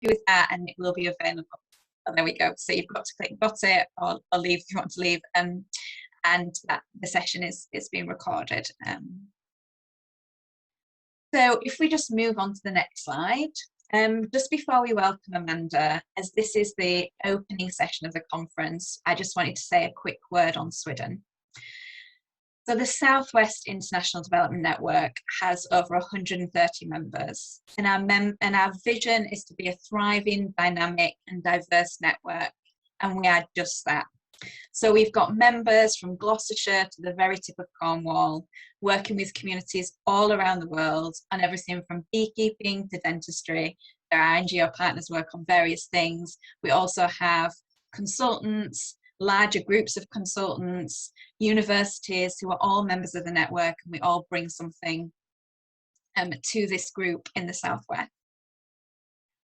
who is that, and it will be available. Oh, there we go. So you've got to click got it, or leave if you want to leave. And that the session is being recorded. So if we just move on to the next slide. Just before we welcome Amanda, as this is the opening session of the conference, I just wanted to say a quick word on SWIDN. So the Southwest International Development Network has over 130 members, and our vision is to be a thriving, dynamic and diverse network, and we are just that. So we've got members from Gloucestershire to the very tip of Cornwall, working with communities all around the world on everything from beekeeping to dentistry. Our NGO partners work on various things. We also have consultants, larger groups of consultants, universities who are all members of the network, and we all bring something to this group in the Southwest.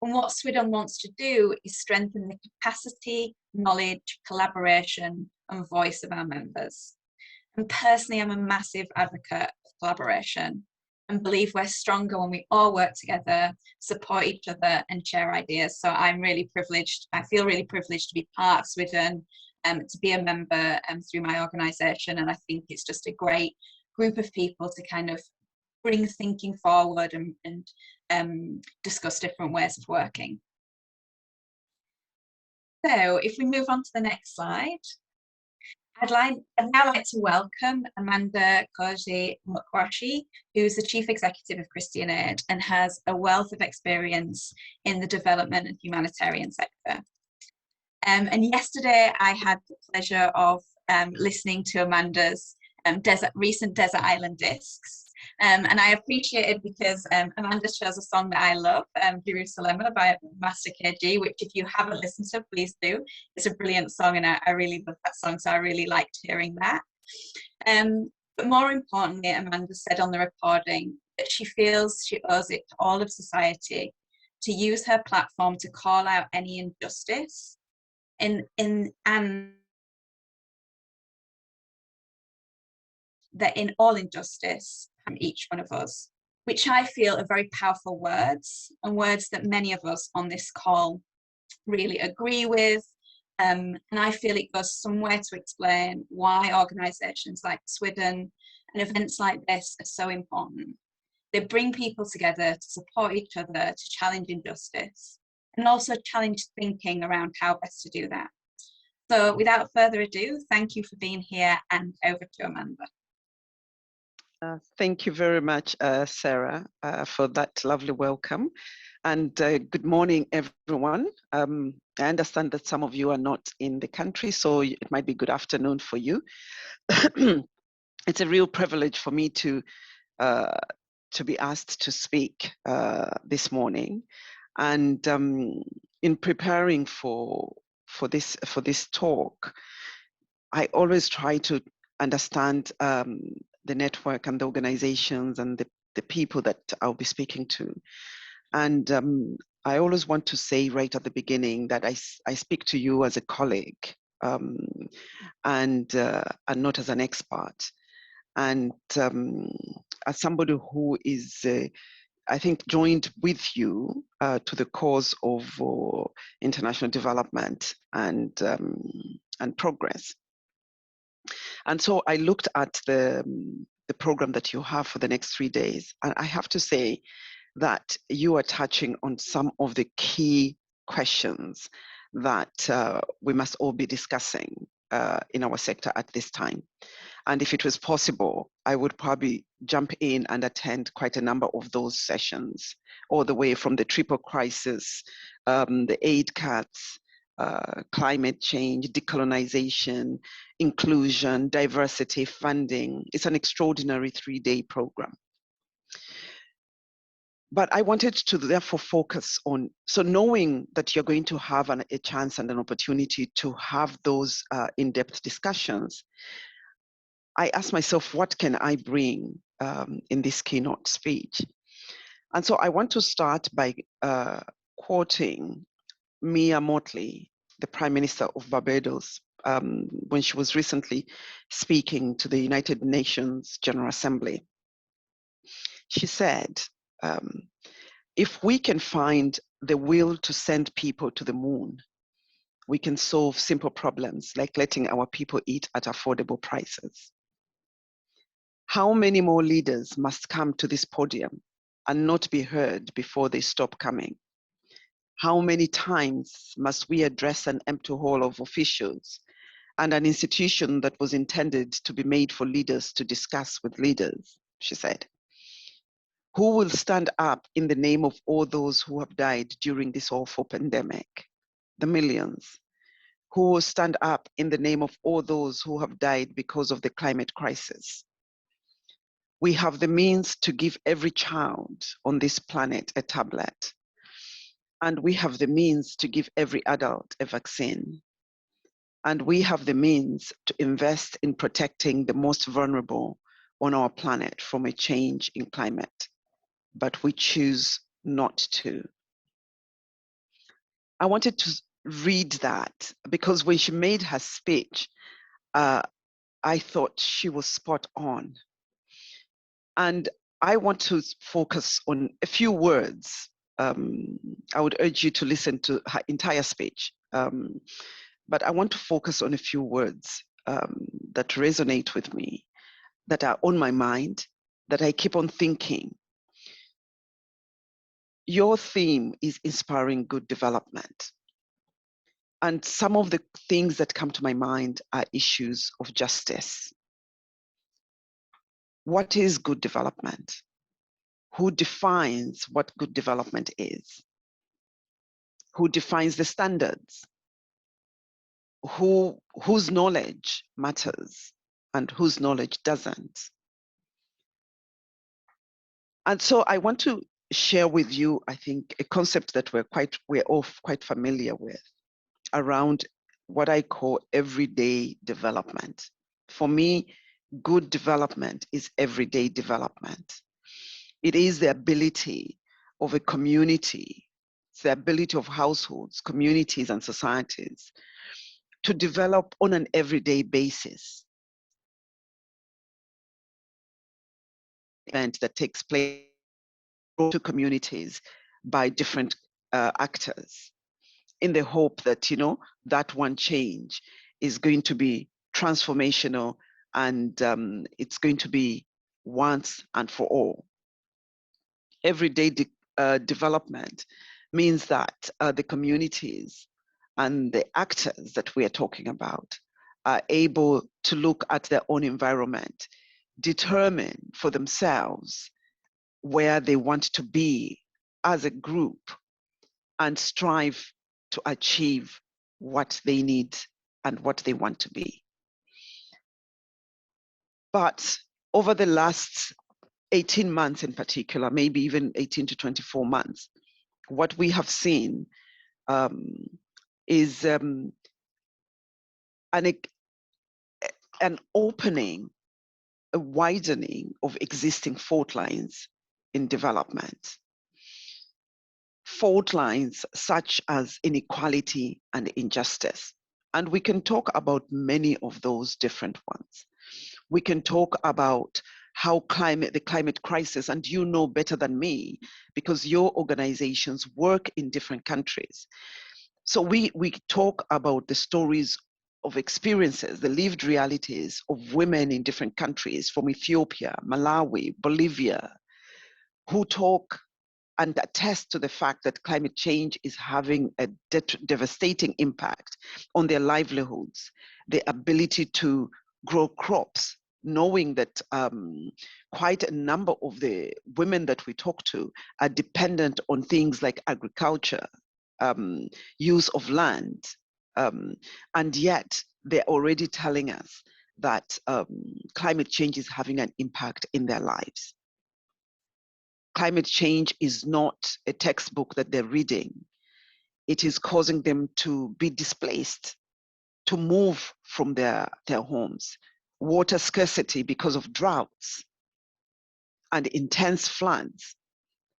And what SWIDN wants to do is strengthen the capacity, knowledge, collaboration and voice of our members. And personally, I'm a massive advocate of collaboration and believe we're stronger when we all work together, support each other and share ideas. So I'm really privileged, I feel really privileged to be part of SWIDN, to be a member through my organisation, and I think it's just a great group of people to kind of bring thinking forward and discuss different ways of working. So if we move on to the next slide, I'd now like to welcome Amanda Khozi Mukwashi, who's the Chief Executive of Christian Aid and has a wealth of experience in the development and humanitarian sector. And yesterday I had the pleasure of listening to Amanda's recent Desert Island Discs. And I appreciate it because Amanda chose a song that I love, Jerusalem by Master KG, which if you haven't listened to, please do. It's a brilliant song and I really love that song, so I really liked hearing that. But more importantly, Amanda said on the recording that she feels she owes it to all of society to use her platform to call out any injustice and that in all injustice from each one of us, which I feel are very powerful words, and words that many of us on this call really agree with. And I feel it goes somewhere to explain why organisations like SWIDN and events like this are so important. They bring people together to support each other, to challenge injustice, and also challenge thinking around how best to do that. So without further ado, thank you for being here, and over to Amanda. Thank you very much, Sarah, for that lovely welcome. And good morning, everyone. I understand that some of you are not in the country, so it might be good afternoon for you. It's a real privilege for me to be asked to speak this morning. And in preparing for this talk, I always try to understand the network and the organizations and the people that I'll be speaking to. And I always want to say right at the beginning that I speak to you as a colleague and not as an expert. And as somebody who is, I think, joined with you to the cause of international development and progress. And so I looked at the program that you have for the next 3 days, and I have to say that you are touching on some of the key questions that we must all be discussing in our sector at this time. And if it was possible, I would probably jump in and attend quite a number of those sessions, all the way from the triple crisis, the aid cuts, climate change, decolonization, inclusion, diversity, funding. It's an extraordinary 3-day program. But I wanted to therefore focus on, so knowing that you're going to have a chance and an opportunity to have those in-depth discussions, I asked myself, what can I bring in this keynote speech? And so I want to start by quoting Mia Mottley, the Prime Minister of Barbados, when she was recently speaking to the United Nations General Assembly. She said, if we can find the will to send people to the moon, we can solve simple problems like letting our people eat at affordable prices. How many more leaders must come to this podium and not be heard before they stop coming? How many times must we address an empty hall of officials and an institution that was intended to be made for leaders to discuss with leaders, she said. Who will stand up in the name of all those who have died during this awful pandemic? The millions. Who will stand up in the name of all those who have died because of the climate crisis? We have the means to give every child on this planet a tablet. And we have the means to give every adult a vaccine. And we have the means to invest in protecting the most vulnerable on our planet from a change in climate. But we choose not to. I wanted to read that because when she made her speech, I thought she was spot on. And I want to focus on a few words. I would urge you to listen to her entire speech. But I want to focus on a few words that resonate with me, that are on my mind, that I keep on thinking. Your theme is inspiring good development. And some of the things that come to my mind are issues of justice. What is good development? Who defines what good development is? Who defines the standards? Whose knowledge matters and whose knowledge doesn't? And so I want to share with you, I think, a concept that we're all quite familiar with around what I call everyday development. For me, good development is everyday development. It is the ability of a community, it's the ability of households, communities, and societies to develop on an everyday basis. Event that takes place to communities by different actors in the hope that, that one change is going to be transformational and it's going to be once and for all. Everyday development means that the communities and the actors that we are talking about are able to look at their own environment, determine for themselves where they want to be as a group, and strive to achieve what they need and what they want to be. But over the last 18 months in particular, maybe even 18 to 24 months, what we have seen is an opening, a widening of existing fault lines in development. Fault lines such as inequality and injustice. And we can talk about many of those different ones. We can talk about how the climate crisis, and you know better than me, because your organizations work in different countries. So we talk about the stories of experiences, the lived realities of women in different countries from Ethiopia, Malawi, Bolivia, who talk and attest to the fact that climate change is having a devastating impact on their livelihoods, the ability to grow crops, knowing that quite a number of the women that we talk to are dependent on things like agriculture, use of land, and yet they're already telling us that climate change is having an impact in their lives. Climate change is not a textbook that they're reading. It is causing them to be displaced, to move from their homes. Water scarcity because of droughts and intense floods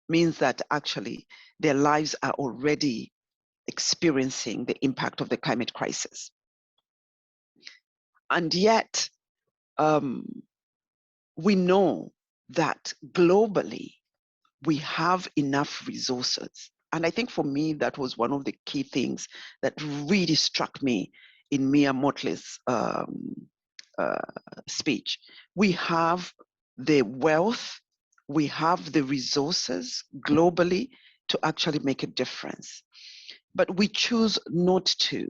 means that actually their lives are already experiencing the impact of the climate crisis. And yet, we know that globally, we have enough resources And I think for me, that was one of the key things that really struck me in Mia Mottley's speech. We have the wealth, we have the resources globally to actually make a difference. But we choose not to,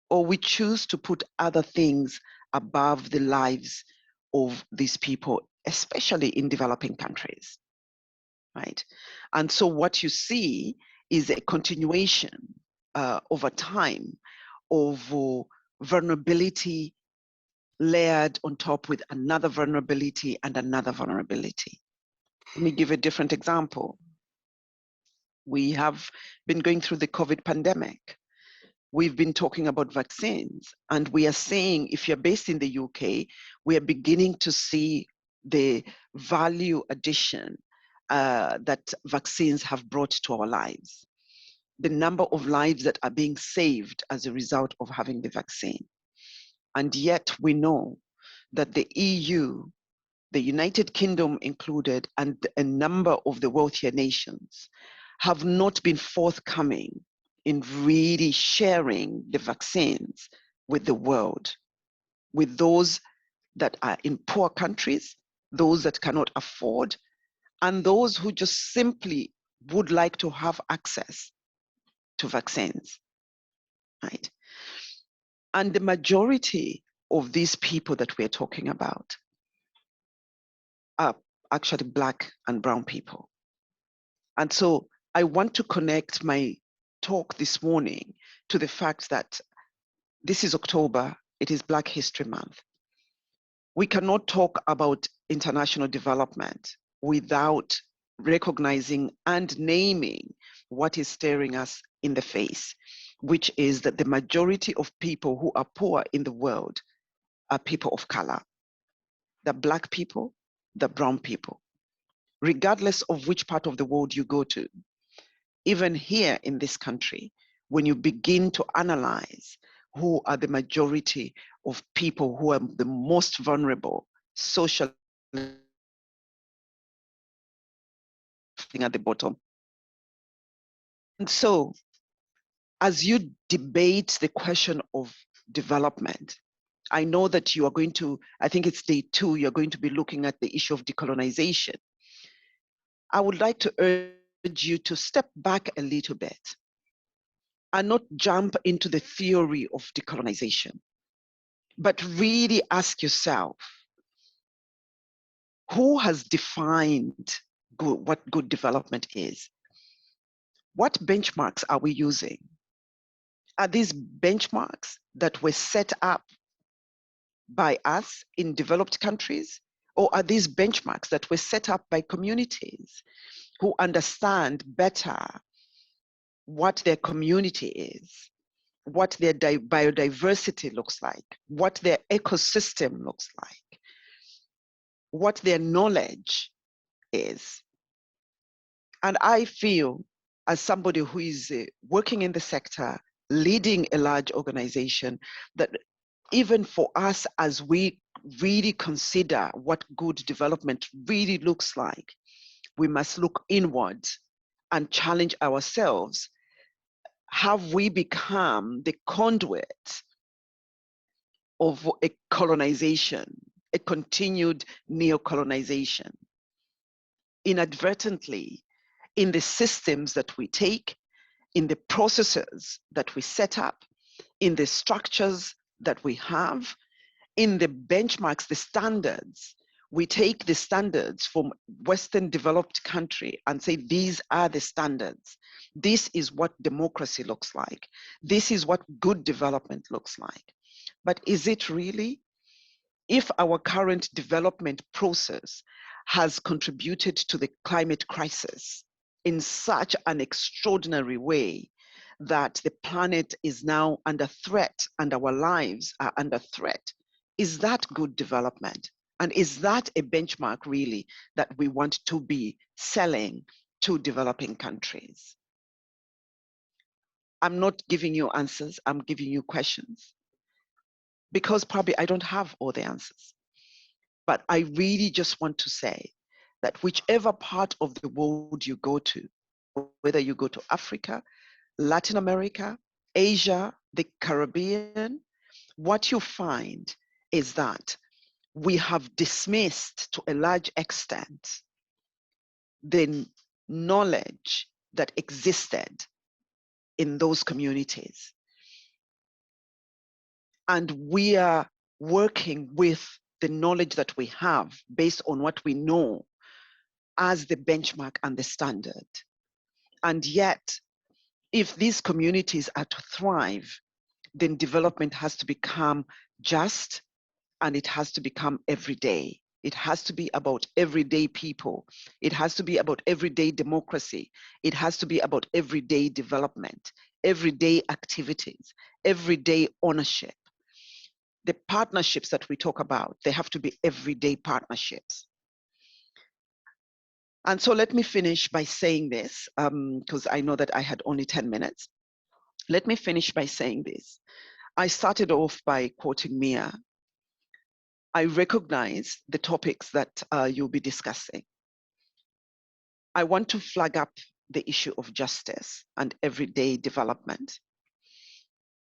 or we choose to put other things above the lives of these people, especially in developing countries, right? And so what you see is a continuation over time of vulnerability layered on top with another vulnerability and another vulnerability. Let me give a different example. We have been going through the COVID pandemic. We've been talking about vaccines, and we are saying, if you're based in the UK, we are beginning to see the value addition that vaccines have brought to our lives. The number of lives that are being saved as a result of having the vaccine. And yet we know that the EU, the United Kingdom included, and a number of the wealthier nations have not been forthcoming in really sharing the vaccines with the world, with those that are in poor countries, those that cannot afford, and those who just simply would like to have access to vaccines, right? And the majority of these people that we're talking about are actually Black and brown people. And so I want to connect my talk this morning to the fact that this is October, it is Black History Month. We cannot talk about international development without recognizing and naming what is staring us in the face, which is that the majority of people who are poor in the world are people of color. The Black people, the brown people, regardless of which part of the world you go to. Even here in this country, when you begin to analyze who are the majority of people who are the most vulnerable socially at the bottom. And so, as you debate the question of development, I know that you are going to, I think it's day 2, you're going to be looking at the issue of decolonization. I would like to urge you to step back a little bit and not jump into the theory of decolonization, but really ask yourself, who has defined what good development is? What benchmarks are we using? Are these benchmarks that were set up by us in developed countries? Or are these benchmarks that were set up by communities who understand better what their community is, what their biodiversity looks like, what their ecosystem looks like, what their knowledge is? And I feel, as somebody who is working in the sector, leading a large organization, that even for us, as we really consider what good development really looks like, we must look inward and challenge ourselves. Have we become the conduit of a colonization, a continued neo-colonization? Inadvertently, in the systems that we take, in the processes that we set up, in the structures that we have, in the benchmarks, the standards. We take the standards from Western developed country and say, these are the standards. This is what democracy looks like. This is what good development looks like. But is it really? If our current development process has contributed to the climate crisis in such an extraordinary way that the planet is now under threat and our lives are under threat, is that good development? And is that a benchmark really that we want to be selling to developing countries? I'm not giving you answers, I'm giving you questions, because probably I don't have all the answers. But I really just want to say that whichever part of the world you go to, whether you go to Africa, Latin America, Asia, the Caribbean, what you find is that we have dismissed to a large extent the knowledge that existed in those communities. And we are working with the knowledge that we have based on what we know as the benchmark and the standard. And yet, if these communities are to thrive, then development has to become just, and it has to become everyday. It has to be about everyday people. It has to be about everyday democracy. It has to be about everyday development, everyday activities, everyday ownership. The partnerships that we talk about, they have to be everyday partnerships. And so let me finish by saying this, because I know that I had only 10 minutes. Let me finish by saying this. I started off by quoting Mia. I recognize the topics that you'll be discussing. I want to flag up the issue of justice and everyday development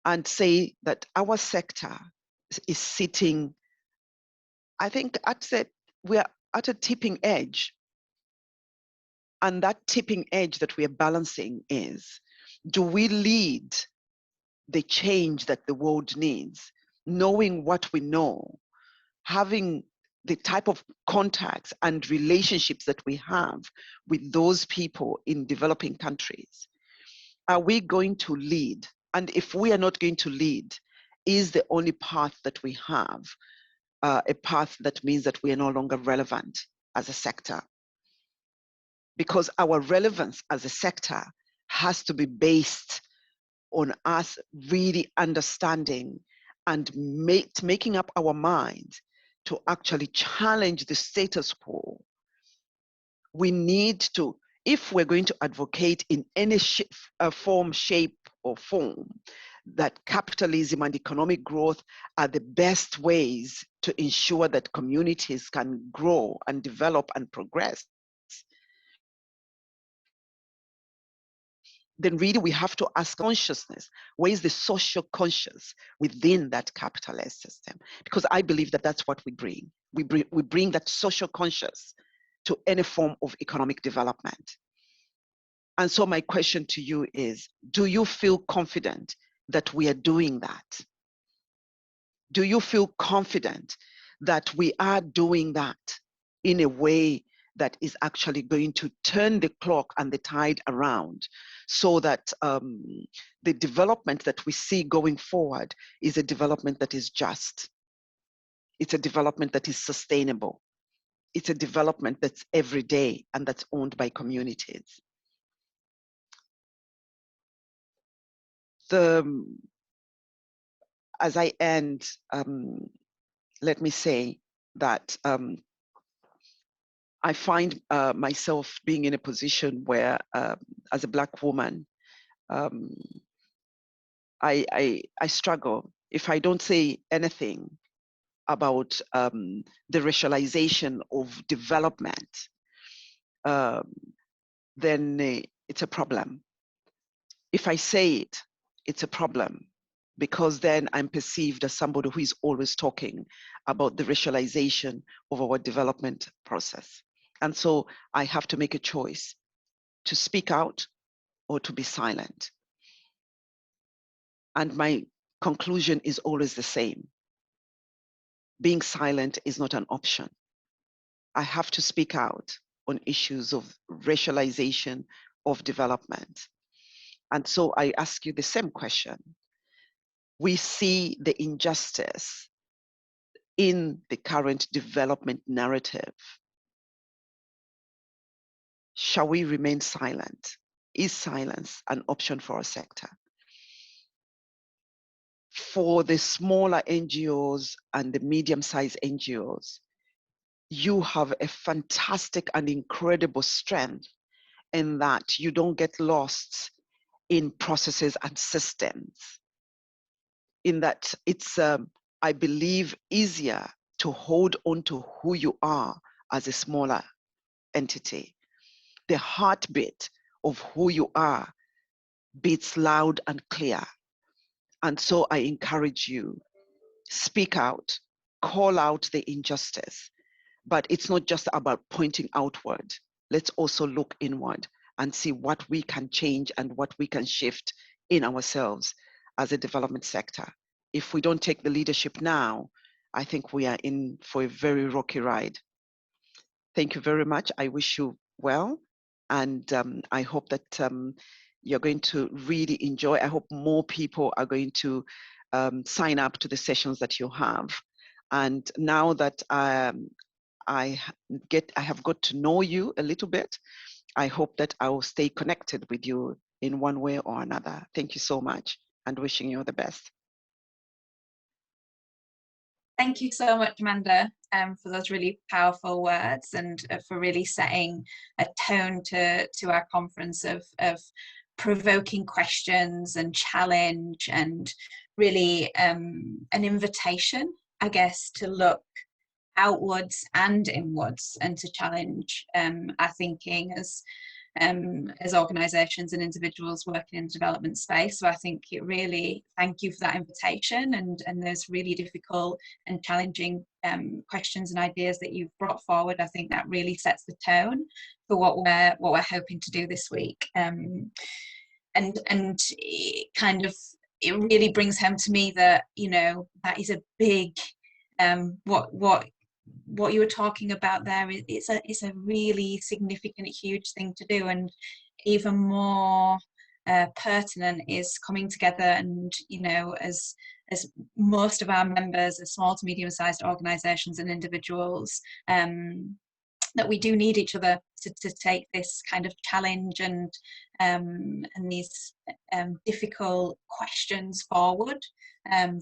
and say that our sector is sitting, I think we are at a tipping edge. And that tipping edge that we are balancing is, do we lead the change that the world needs, knowing what we know, having the type of contacts and relationships that we have with those people in developing countries? Are we going to lead? And if we are not going to lead, is the only path that we have a path that means that we are no longer relevant as a sector? Because our relevance as a sector has to be based on us really understanding and making up our mind to actually challenge the status quo. We need to, if we're going to advocate in any form, shape, or form, that capitalism and economic growth are the best ways to ensure that communities can grow and develop and progress, then really we have to ask consciousness, where is the social conscious within that capitalist system? Because I believe that that's what we bring. We bring that social conscious to any form of economic development. And so my question to you is, do you feel confident that we are doing that? Do you feel confident that we are doing that in a way that is actually going to turn the clock and the tide around, so that the development that we see going forward is a development that is just? It's a development that is sustainable. It's a development that's everyday and that's owned by communities. As I end, let me say that I find myself being in a position where, as a Black woman, I struggle. If I don't say anything about the racialization of development, then it's a problem. If I say it, it's a problem, because then I'm perceived as somebody who is always talking about the racialization of our development process. And so I have to make a choice to speak out or to be silent. And my conclusion is always the same. Being silent is not an option. I have to speak out on issues of racialization of development. And so I ask you the same question. We see the injustice in the current development narrative. Shall we remain silent? Is silence an option for our sector? For the smaller NGOs and the medium-sized NGOs, you have a fantastic and incredible strength in that you don't get lost in processes and systems. In that it's, I believe, easier to hold on to who you are as a smaller entity. The heartbeat of who you are beats loud and clear. And so I encourage you, speak out, call out the injustice. But it's not just about pointing outward. Let's also look inward and see what we can change and what we can shift in ourselves as a development sector. If we don't take the leadership now, I think we are in for a very rocky ride. Thank you very much. I wish you well. And I hope that you're going to really enjoy. I hope more people are going to sign up to the sessions that you have. And now that I have got to know you a little bit, I hope that I will stay connected with you in one way or another. Thank you so much, and wishing you the best. Thank you so much, Amanda, for those really powerful words, and for really setting a tone to our conference of provoking questions and challenge, and really an invitation, I guess, to look outwards and inwards and to challenge our thinking as organisations and individuals working in the development space. So I think it really, thank you for that invitation and those really difficult and challenging questions and ideas that you've brought forward. I think that really sets the tone for what we're hoping to do this week. And it kind of, it really brings home to me that, you know, that is a big what you were talking about there. It's a really significant, huge thing to do, and even more pertinent is coming together. And you know, as most of our members are small to medium-sized organisations and individuals, that we do need each other to take this kind of challenge and these difficult questions forward.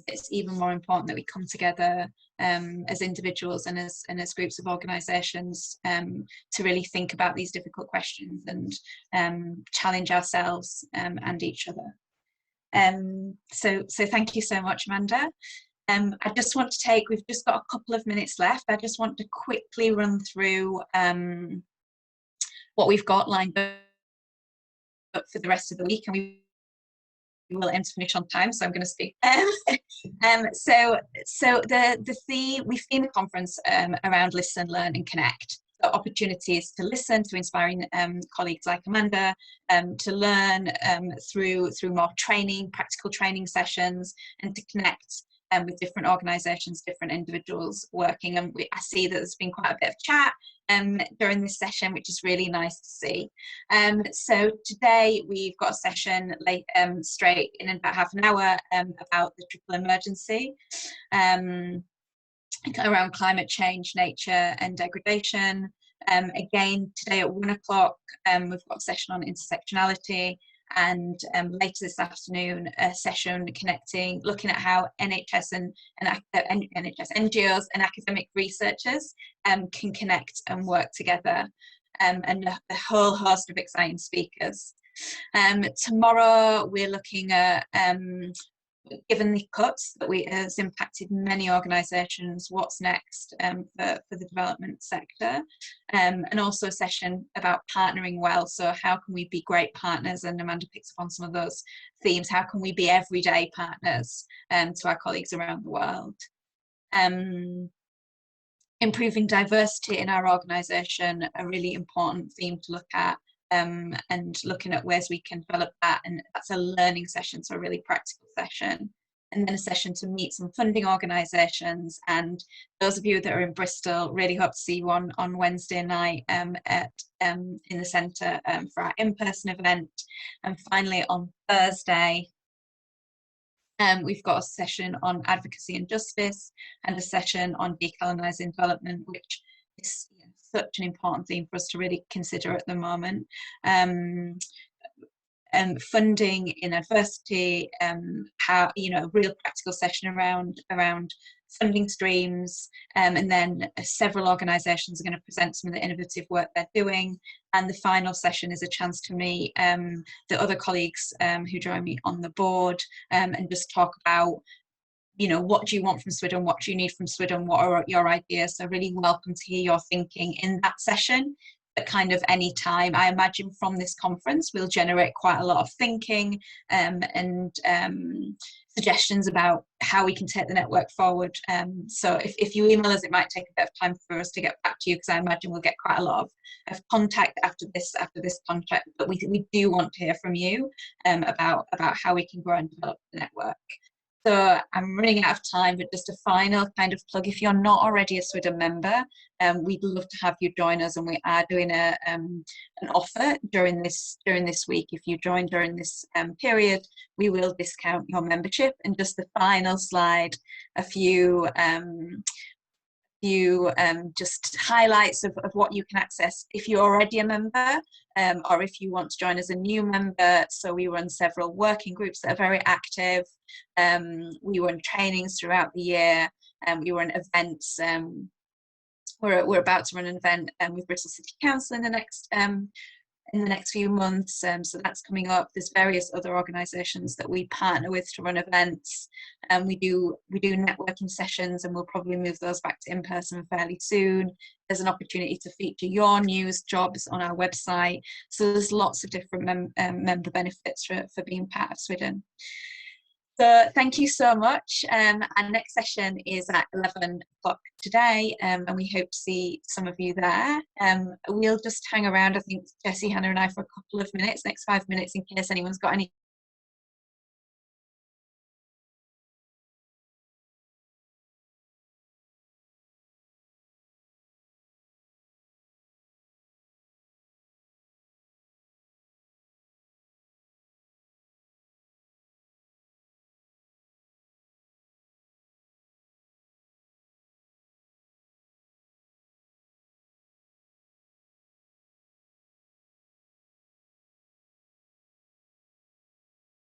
It's even more important that we come together as individuals and as groups of organisations to really think about these difficult questions and challenge ourselves and each other. So thank you so much, Amanda. I just want to take, we've just got a couple of minutes left. I just want to quickly run through what we've got lined up for the rest of the week, and we will aim to finish on time, so I'm going to speak. So the theme, we've themed the conference around listen, learn and connect. So opportunities to listen to inspiring colleagues like Amanda, to learn through more training, practical training sessions, and to connect with different organisations, different individuals working. And I see that there's been quite a bit of chat during this session, which is really nice to see. So today we've got a session late, straight in about half an hour about the triple emergency, around climate change, nature and degradation. Again, today at 1 o'clock, we've got a session on intersectionality, and later this afternoon a session looking at how NHS and NHS NGOs and academic researchers can connect and work together, and a whole host of exciting speakers. Tomorrow we're looking at, given the cuts that has impacted many organisations, what's next for the development sector, and also a session about partnering well. So how can we be great partners, and Amanda picks up on some of those themes. How can we be everyday partners to our colleagues around the world? Improving diversity in our organisation, a really important theme to look at, and looking at ways we can develop that, and that's a learning session, so a really practical session. And then a session to meet some funding organisations, and those of you that are in Bristol, really hope to see you on Wednesday night in the centre for our in-person event. And finally on Thursday, we've got a session on advocacy and justice, and a session on decolonising development, which is such an important theme for us to really consider at the moment. Funding in adversity, how, you know, a real practical session around funding streams, and then several organisations are going to present some of the innovative work they're doing. And the final session is a chance to meet the other colleagues who join me on the board, and just talk about, you know, what do you want from SWIDN, what do you need from SWIDN, what are your ideas? So really welcome to hear your thinking in that session. at kind of any time. I imagine from this conference we'll generate quite a lot of thinking and suggestions about how we can take the network forward. So if you email us, it might take a bit of time for us to get back to you, because I imagine we'll get quite a lot of contact after this contract, but we do want to hear from you about how we can grow and develop the network. So I'm running out of time, but just a final kind of plug. If you're not already a SWIDN member, we'd love to have you join us, and we are doing an offer during this week. If you join during this period, we will discount your membership. And just the final slide, a few just highlights of what you can access if you're already a member, or if you want to join as a new member. So we run several working groups that are very active. We run trainings throughout the year, and we run events. We're about to run an event with Bristol City Council in the next few months, so that's coming up. There's various other organisations that we partner with to run events, and we do networking sessions, and we'll probably move those back to in-person fairly soon. There's an opportunity to feature your news jobs on our website, so there's lots of different member benefits for being part of SWIDN. So thank you so much. Our next session is at 11 o'clock today, and we hope to see some of you there. We'll just hang around, I think, Jessie, Hannah and I, for a couple of minutes, next 5 minutes, in case anyone's got any